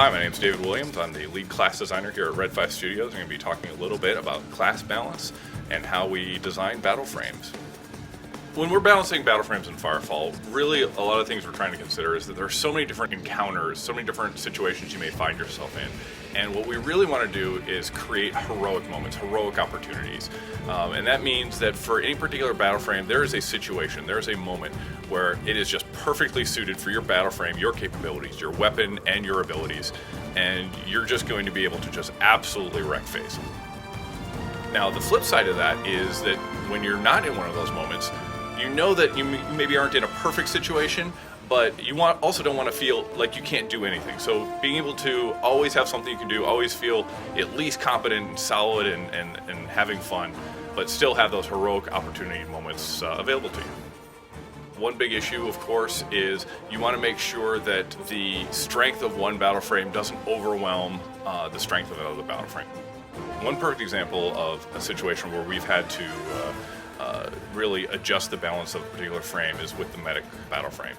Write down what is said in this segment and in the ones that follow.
Hi, my name is David Williams. I'm the lead class designer here at Red 5 Studios. I'm going to be talking a little bit about class balance and how we design battle frames. When we're balancing battle frames in Firefall, really a lot of things we're trying to consider is that there are so many different encounters, so many different situations you may find yourself in. And what we really want to do is create heroic moments, heroic opportunities. And that means that for any particular battle frame, there is a situation, there is a moment where it is just perfectly suited for your battle frame, your capabilities, your weapon, and your abilities. And you're just going to be able to just absolutely wreck face. Now, the flip side of that is that when you're not in one of those moments, you know that you maybe aren't in a perfect situation, but you also don't want to feel like you can't do anything. So being able to always have something you can do, always feel at least competent and solid and having fun, but still have those heroic opportunity moments available to you. One big issue, of course, is you want to make sure that the strength of one battle frame doesn't overwhelm the strength of another battle frame. One perfect example of a situation where we've had to really adjust the balance of a particular frame is with the medic battle frame.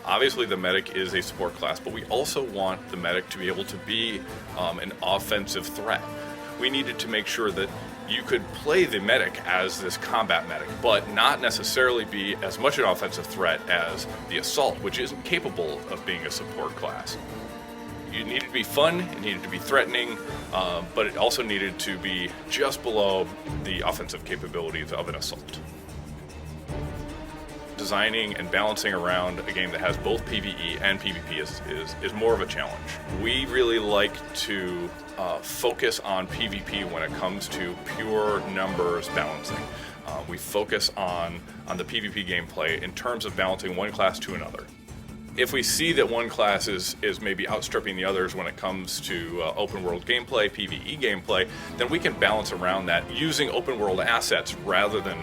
Obviously the medic is a support class, but we also want the medic to be able to be an offensive threat. We needed to make sure that you could play the medic as this combat medic, but not necessarily be as much an offensive threat as the assault, which isn't capable of being a support class. It needed to be fun, it needed to be threatening, but it also needed to be just below the offensive capabilities of an assault. Designing and balancing around a game that has both PvE and PvP is more of a challenge. We really like to focus on PvP when it comes to pure numbers balancing. We focus on the PvP gameplay in terms of balancing one class to another. If we see that one class is maybe outstripping the others when it comes to open world gameplay, PvE gameplay, then we can balance around that using open world assets rather than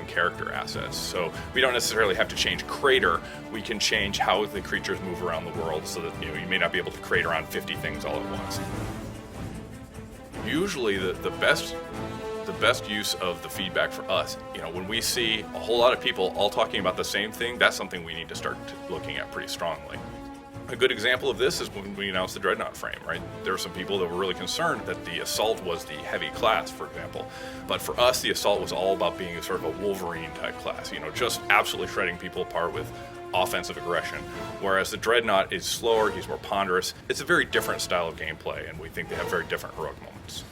character assets. So we don't necessarily have to change crater. We can change how the creatures move around the world so that you may not be able to crate around 50 things all at once. Usually the best use of the feedback for us, when we see a whole lot of people all talking about the same thing, that's something we need to start looking at pretty strongly. A good example of this is when we announced the Dreadnought frame, right? There were some people that were really concerned that the Assault was the heavy class, for example. But for us, the Assault was all about being a sort of a Wolverine type class, just absolutely shredding people apart with offensive aggression. Whereas the Dreadnought is slower, he's more ponderous. It's a very different style of gameplay, and we think they have very different heroic moments.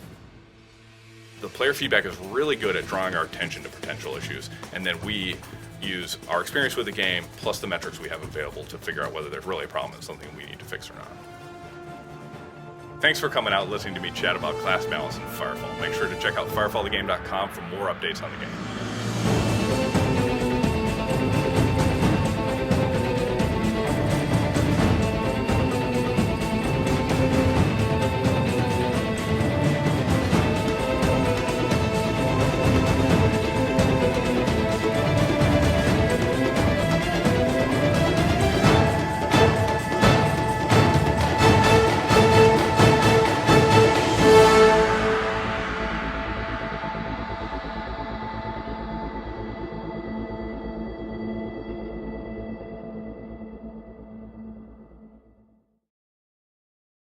The player feedback is really good at drawing our attention to potential issues, and then we use our experience with the game plus the metrics we have available to figure out whether there's really a problem and something we need to fix or not. Thanks for coming out and listening to me chat about class balance in Firefall. Make sure to check out firefallthegame.com for more updates on the game.